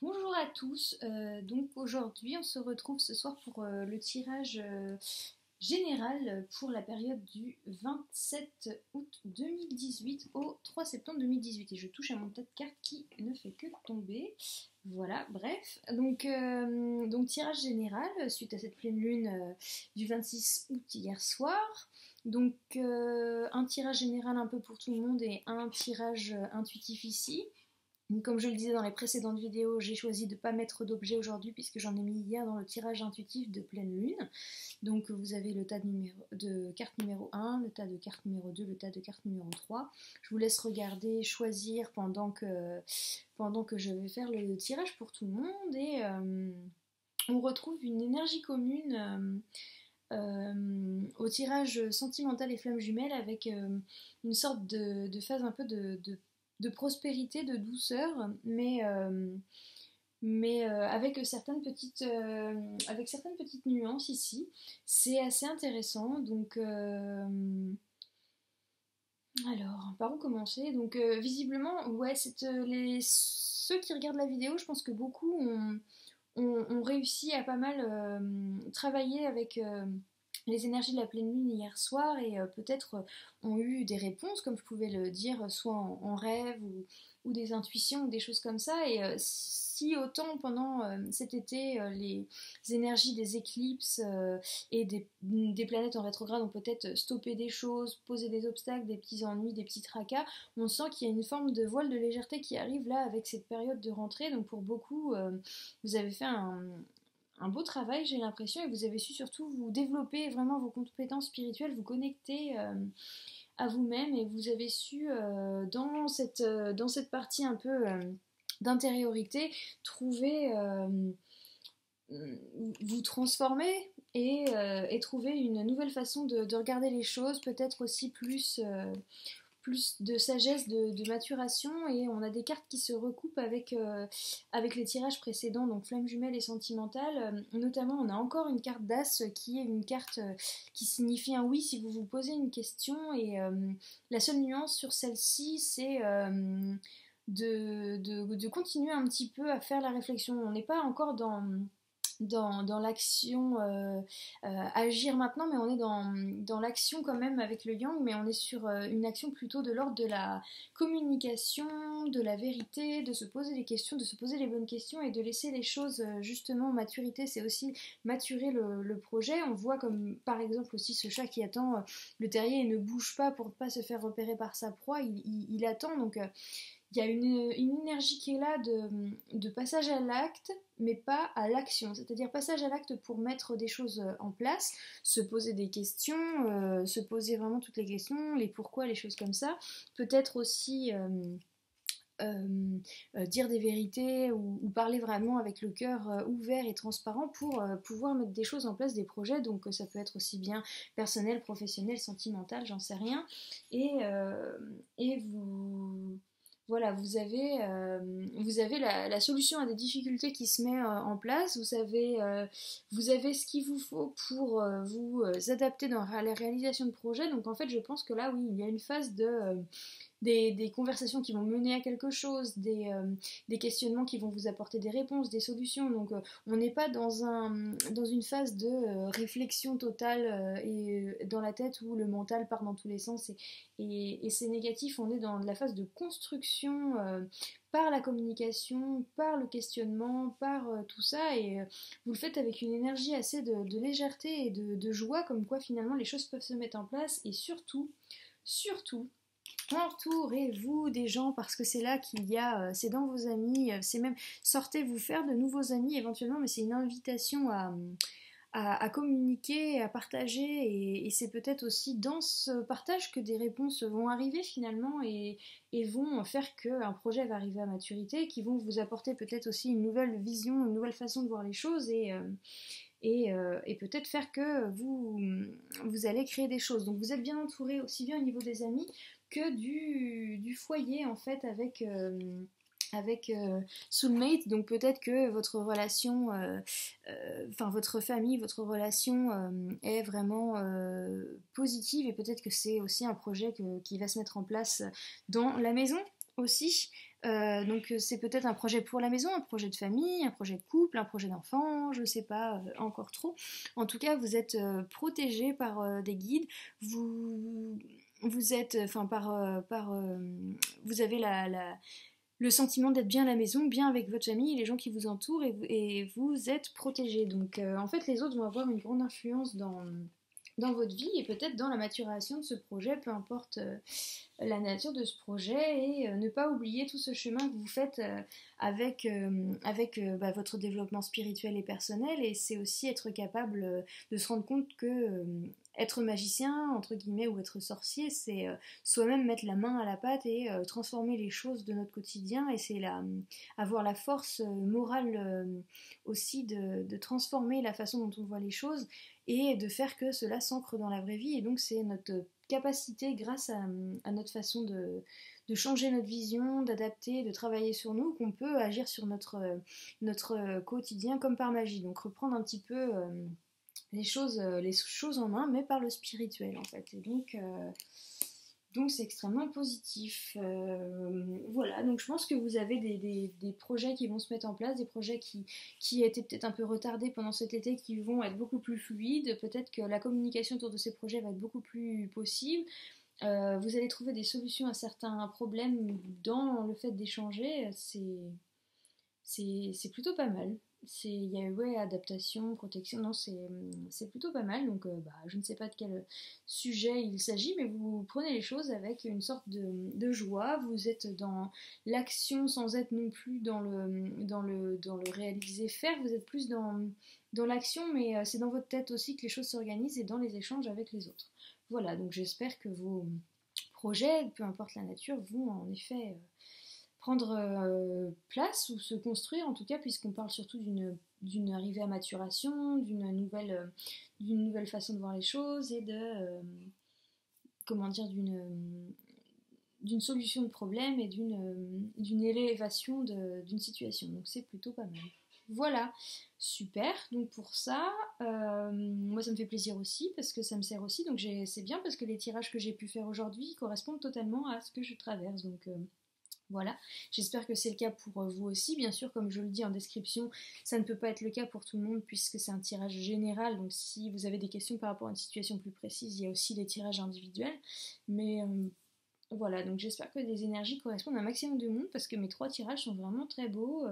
Bonjour à tous, donc aujourd'hui on se retrouve ce soir pour le tirage général pour la période du 27 août 2018 au 3 septembre 2018 et je touche à mon tas de cartes qui ne fait que tomber. Voilà, bref, donc tirage général suite à cette pleine lune du 26 août hier soir. Donc un tirage général un peu pour tout le monde et un tirage intuitif ici. Comme je le disais dans les précédentes vidéos, j'ai choisi de ne pas mettre d'objet aujourd'hui puisque j'en ai mis hier dans le tirage intuitif de pleine lune. Donc vous avez le tas de cartes numéro 1, le tas de cartes numéro 2, le tas de cartes numéro 3. Je vous laisse regarder, choisir pendant que je vais faire le tirage pour tout le monde et on retrouve une énergie commune au tirage sentimental et flamme jumelle avec une sorte de phase un peu de prospérité, de douceur, mais avec certaines petites nuances ici. C'est assez intéressant. Donc, alors, par où commencer? Donc, visiblement, ouais, ceux qui regardent la vidéo, je pense que beaucoup ont réussi à pas mal travailler avec les énergies de la pleine lune hier soir et peut-être ont eu des réponses, comme je pouvais le dire, soit en rêve ou des intuitions ou des choses comme ça. Et si autant pendant cet été, les énergies des éclipses et des planètes en rétrograde ont peut-être stoppé des choses, posé des obstacles, des petits ennuis, des petits tracas, on sent qu'il y a une forme de voile de légèreté qui arrive là avec cette période de rentrée. Donc pour beaucoup, vous avez fait un beau travail, j'ai l'impression, et vous avez su surtout vous développer vraiment vos compétences spirituelles, vous connecter à vous-même, et vous avez su, dans cette partie un peu d'intériorité, trouver, vous transformer et trouver une nouvelle façon de regarder les choses, peut-être aussi plus de sagesse, de maturation, et on a des cartes qui se recoupent avec les tirages précédents, donc flamme jumelle et sentimentale. Notamment, on a encore une carte d'As qui est une carte qui signifie un oui si vous vous posez une question, et la seule nuance sur celle-ci, c'est de continuer un petit peu à faire la réflexion. On n'est pas encore dans l'action agir maintenant, mais on est dans l'action quand même avec le yang, mais on est sur une action plutôt de l'ordre de la communication, de la vérité, de se poser les questions, de se poser les bonnes questions et de laisser les choses justement maturité. C'est aussi maturer le projet. On voit comme par exemple aussi ce chat qui attend le terrier et ne bouge pas pour ne pas se faire repérer par sa proie, il attend. Donc il y a une énergie qui est là de passage à l'acte, mais pas à l'action. C'est-à-dire passage à l'acte pour mettre des choses en place, se poser des questions, se poser vraiment toutes les questions, les pourquoi, les choses comme ça. Peut-être aussi dire des vérités ou parler vraiment avec le cœur ouvert et transparent pour pouvoir mettre des choses en place, des projets. Donc ça peut être aussi bien personnel, professionnel, sentimental, j'en sais rien. Et vous voilà, vous avez la solution à des difficultés qui se met en place, vous avez ce qu'il vous faut pour vous adapter dans la réalisation de projets. Donc en fait, je pense que là, oui, il y a une phase des conversations qui vont mener à quelque chose, des questionnements qui vont vous apporter des réponses, des solutions. Donc on n'est pas dans une phase de réflexion totale et dans la tête où le mental part dans tous les sens et c'est négatif. On est dans la phase de construction par la communication, par le questionnement, par tout ça, et vous le faites avec une énergie assez de légèreté et de joie, comme quoi finalement les choses peuvent se mettre en place, et surtout, entourez-vous des gens parce que c'est là qu'il y a, c'est dans vos amis, c'est même, sortez vous faire de nouveaux amis éventuellement, mais c'est une invitation à communiquer, à partager, et c'est peut-être aussi dans ce partage que des réponses vont arriver finalement et vont faire qu'un projet va arriver à maturité, qui vont vous apporter peut-être aussi une nouvelle vision, une nouvelle façon de voir les choses et peut-être faire que vous allez créer des choses. Donc vous êtes bien entouré aussi bien au niveau des amis que du foyer en fait avec Soulmate. Donc peut-être que votre relation, enfin votre famille, votre relation est vraiment positive, et peut-être que c'est aussi un projet qui va se mettre en place dans la maison aussi. Donc c'est peut-être un projet pour la maison, un projet de famille, un projet de couple, un projet d'enfant, je ne sais pas encore trop. En tout cas, vous êtes protégé par des guides. Vous êtes, vous avez le sentiment d'être bien à la maison, bien avec votre famille et les gens qui vous entourent, et vous êtes protégé. Donc en fait, les autres vont avoir une grande influence dans votre vie et peut-être dans la maturation de ce projet, peu importe la nature de ce projet, et ne pas oublier tout ce chemin que vous faites avec votre développement spirituel et personnel. Et c'est aussi être capable de se rendre compte que être magicien, entre guillemets, ou être sorcier, c'est soi-même mettre la main à la pâte et transformer les choses de notre quotidien. Et c'est avoir la force morale aussi de transformer la façon dont on voit les choses et de faire que cela s'ancre dans la vraie vie. Et donc c'est notre capacité, grâce à notre façon de changer notre vision, d'adapter, de travailler sur nous, qu'on peut agir sur notre quotidien comme par magie. Donc reprendre un petit peu les choses en main, mais par le spirituel en fait. Et donc c'est extrêmement positif. Voilà, donc je pense que vous avez des projets qui vont se mettre en place, des projets qui étaient peut-être un peu retardés pendant cet été, qui vont être beaucoup plus fluides. Peut-être que la communication autour de ces projets va être beaucoup plus possible. Vous allez trouver des solutions à certains problèmes dans le fait d'échanger. C'est plutôt pas mal. Il y a ouais, adaptation, protection, non, c'est plutôt pas mal. Donc je ne sais pas de quel sujet il s'agit, mais vous prenez les choses avec une sorte de joie. Vous êtes dans l'action sans être non plus dans le réaliser faire. Vous êtes plus dans l'action, mais c'est dans votre tête aussi que les choses s'organisent et dans les échanges avec les autres. Voilà, donc j'espère que vos projets, peu importe la nature, vont en effet prendre place ou se construire en tout cas, puisqu'on parle surtout d'une arrivée à maturation, d'une nouvelle façon de voir les choses et comment dire, d'une solution de problème et d'une élévation d'une situation. Donc c'est plutôt pas mal. Voilà, super. Donc pour ça, moi ça me fait plaisir aussi parce que ça me sert aussi. Donc c'est bien parce que les tirages que j'ai pu faire aujourd'hui correspondent totalement à ce que je traverse. Donc voilà, j'espère que c'est le cas pour vous aussi. Bien sûr, comme je le dis en description, ça ne peut pas être le cas pour tout le monde puisque c'est un tirage général. Donc si vous avez des questions par rapport à une situation plus précise, il y a aussi des tirages individuels. Mais voilà, donc j'espère que les énergies correspondent à un maximum de monde parce que mes 3 tirages sont vraiment très beaux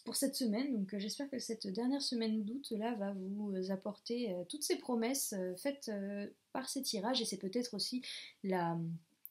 pour cette semaine. Donc j'espère que cette dernière semaine d'août là va vous apporter toutes ces promesses faites par ces tirages, et c'est peut-être aussi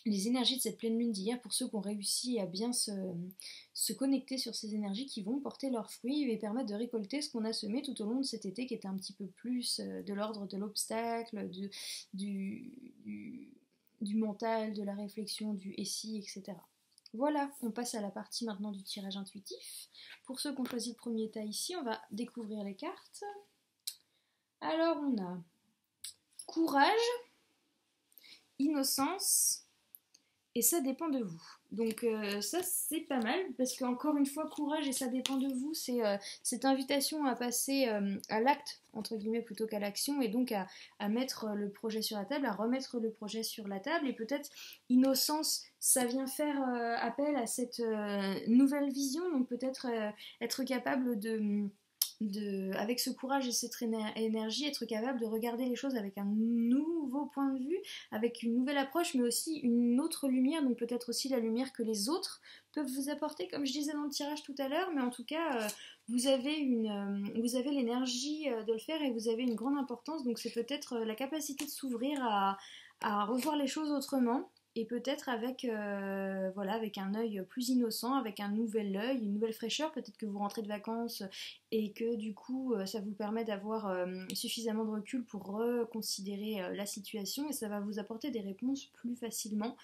les énergies de cette pleine lune d'hier, pour ceux qui ont réussi à bien se connecter sur ces énergies, qui vont porter leurs fruits et permettre de récolter ce qu'on a semé tout au long de cet été, qui était un petit peu plus de l'ordre de l'obstacle, du mental, de la réflexion, du et si, etc. Voilà, on passe à la partie maintenant du tirage intuitif. Pour ceux qui ont choisi le premier tas ici, on va découvrir les cartes. Alors on a courage, innocence, et ça dépend de vous. Donc ça c'est pas mal, parce qu'encore une fois, courage et ça dépend de vous, c'est cette invitation à passer à l'acte, entre guillemets, plutôt qu'à l'action, et donc à mettre le projet sur la table, à remettre le projet sur la table. Et peut-être innocence, ça vient faire appel à cette nouvelle vision, donc peut-être être capable avec ce courage et cette énergie, être capable de regarder les choses avec un nouveau point de vue, avec une nouvelle approche, mais aussi une autre lumière, donc peut-être aussi la lumière que les autres peuvent vous apporter, comme je disais dans le tirage tout à l'heure. Mais en tout cas, vous avez l'énergie de le faire, et vous avez une grande importance, donc c'est peut-être la capacité de s'ouvrir à revoir les choses autrement. Et peut-être avec un œil plus innocent, avec un nouvel œil, une nouvelle fraîcheur. Peut-être que vous rentrez de vacances et que du coup ça vous permet d'avoir suffisamment de recul pour reconsidérer la situation, et ça va vous apporter des réponses plus facilement.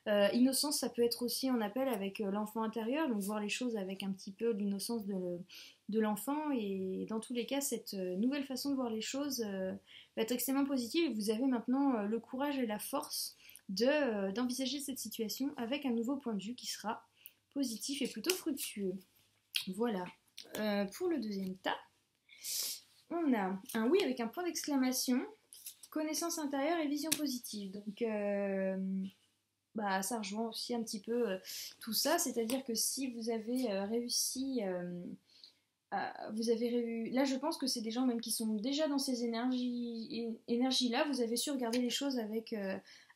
Innocence, ça peut être aussi en appel avec l'enfant intérieur, donc voir les choses avec un petit peu l'innocence de l'enfant. Et dans tous les cas, cette nouvelle façon de voir les choses va être extrêmement positive, et vous avez maintenant le courage et la force d'envisager cette situation avec un nouveau point de vue qui sera positif et plutôt fructueux. Voilà. Pour le deuxième tas, on a un oui avec un point d'exclamation, connaissance intérieure et vision positive. Donc bah, ça rejoint aussi un petit peu tout ça, c'est-à-dire que si vous avez réussi là je pense que c'est des gens même qui sont déjà dans ces énergies là, vous avez su regarder les choses avec,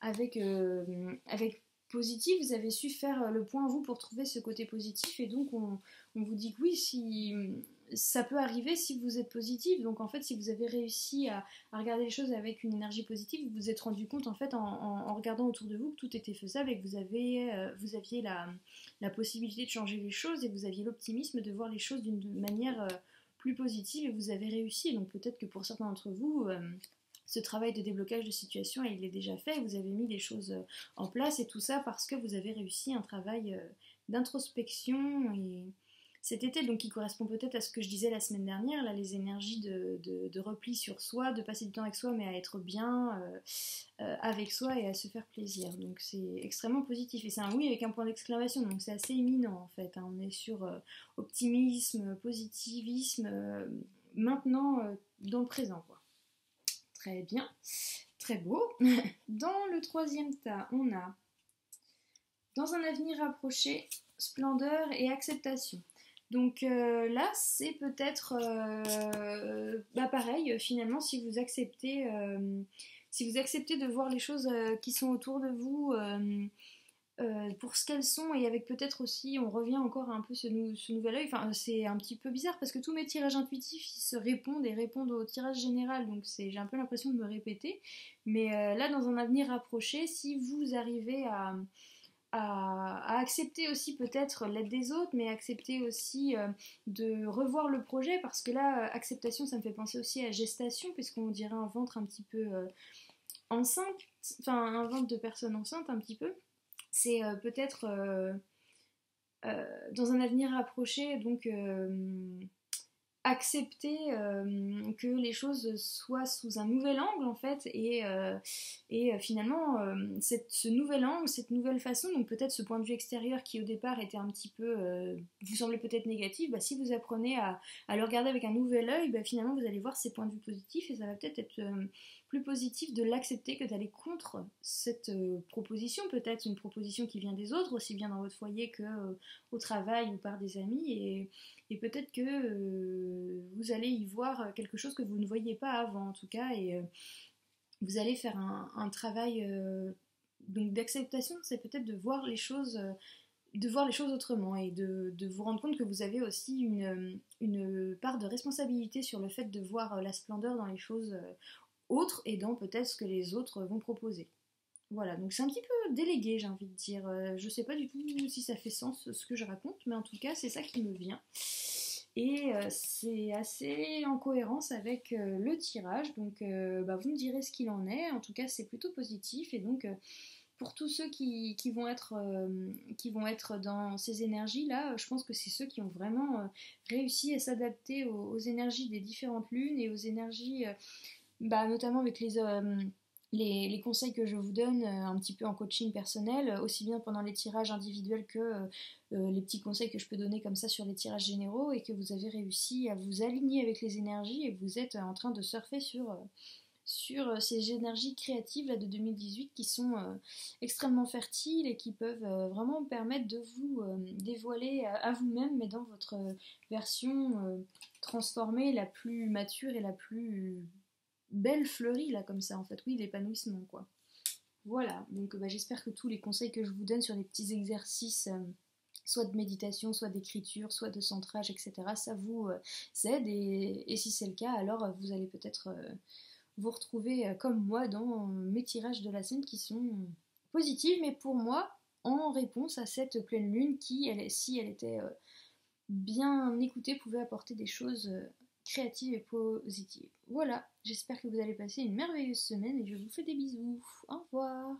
avec positif, vous avez su faire le point vous pour trouver ce côté positif et donc on vous dit que oui, si ça peut arriver si vous êtes positif, donc en fait si vous avez réussi à regarder les choses avec une énergie positive, vous vous êtes rendu compte en fait en regardant autour de vous que tout était faisable et que vous aviez la possibilité de changer les choses et vous aviez l'optimisme de voir les choses d'une manière plus positive et vous avez réussi. Donc peut-être que pour certains d'entre vous, ce travail de déblocage de situation, il est déjà fait, vous avez mis des choses en place et tout ça parce que vous avez réussi un travail d'introspection et cet été, donc qui correspond peut-être à ce que je disais la semaine dernière, là, les énergies de repli sur soi, de passer du temps avec soi, mais à être bien avec soi et à se faire plaisir. Donc c'est extrêmement positif. Et c'est un oui avec un point d'exclamation, donc c'est assez éminent en fait. Hein. On est sur optimisme, positivisme, maintenant dans le présent. Quoi. Très bien, très beau. Dans le troisième tas, on a dans un avenir rapproché, splendeur et acceptation. Donc là, c'est peut-être pareil, finalement, si vous acceptez de voir les choses qui sont autour de vous pour ce qu'elles sont, et avec peut-être aussi, on revient encore à un peu ce nouvel œil, enfin c'est un petit peu bizarre parce que tous mes tirages intuitifs ils se répondent et répondent au tirage général, donc j'ai un peu l'impression de me répéter, mais là dans un avenir rapproché, si vous arrivez à accepter aussi peut-être l'aide des autres, mais accepter aussi de revoir le projet, parce que là, acceptation, ça me fait penser aussi à gestation, puisqu'on dirait un ventre un petit peu enceinte, enfin un ventre de personne enceinte un petit peu. C'est peut-être dans un avenir rapproché, donc accepter que les choses soient sous un nouvel angle en fait et finalement ce nouvel angle, cette nouvelle façon, donc peut-être ce point de vue extérieur qui au départ était un petit peu vous semblait peut-être négatif, bah, si vous apprenez à le regarder avec un nouvel œil, bah, finalement vous allez voir ces points de vue positifs et ça va peut-être être, plus positif de l'accepter que d'aller contre cette proposition, peut-être une proposition qui vient des autres, aussi bien dans votre foyer que au travail ou par des amis et peut-être que vous allez y voir quelque chose que vous ne voyiez pas avant en tout cas et vous allez faire un travail donc d'acceptation, c'est peut-être de voir les choses autrement et de vous rendre compte que vous avez aussi une part de responsabilité sur le fait de voir la splendeur dans les choses autres et dans peut-être ce que les autres vont proposer. Voilà, donc c'est un petit peu délégué, j'ai envie de dire. Je sais pas du tout si ça fait sens ce que je raconte, mais en tout cas, c'est ça qui me vient. Et c'est assez en cohérence avec le tirage, donc vous me direz ce qu'il en est. En tout cas, c'est plutôt positif, et donc pour tous ceux qui vont être dans ces énergies-là, je pense que c'est ceux qui ont vraiment réussi à s'adapter aux énergies des différentes lunes et aux énergies, notamment avec les conseils que je vous donne un petit peu en coaching personnel, aussi bien pendant les tirages individuels que les petits conseils que je peux donner comme ça sur les tirages généraux, et que vous avez réussi à vous aligner avec les énergies et vous êtes en train de surfer sur ces énergies créatives là, de 2018 qui sont extrêmement fertiles et qui peuvent vraiment permettre de vous dévoiler à vous-même, mais dans votre version transformée, la plus mature et la plus belle fleurie là comme ça en fait, oui, l'épanouissement quoi. Voilà, donc j'espère que tous les conseils que je vous donne sur les petits exercices soit de méditation, soit d'écriture, soit de centrage, etc., ça vous aide et si c'est le cas, alors vous allez peut-être vous retrouver comme moi dans mes tirages de la semaine qui sont positifs, mais pour moi en réponse à cette pleine lune qui, si elle était bien écoutée, pouvait apporter des choses créatives et positives. Voilà, j'espère que vous allez passer une merveilleuse semaine et je vous fais des bisous. Au revoir.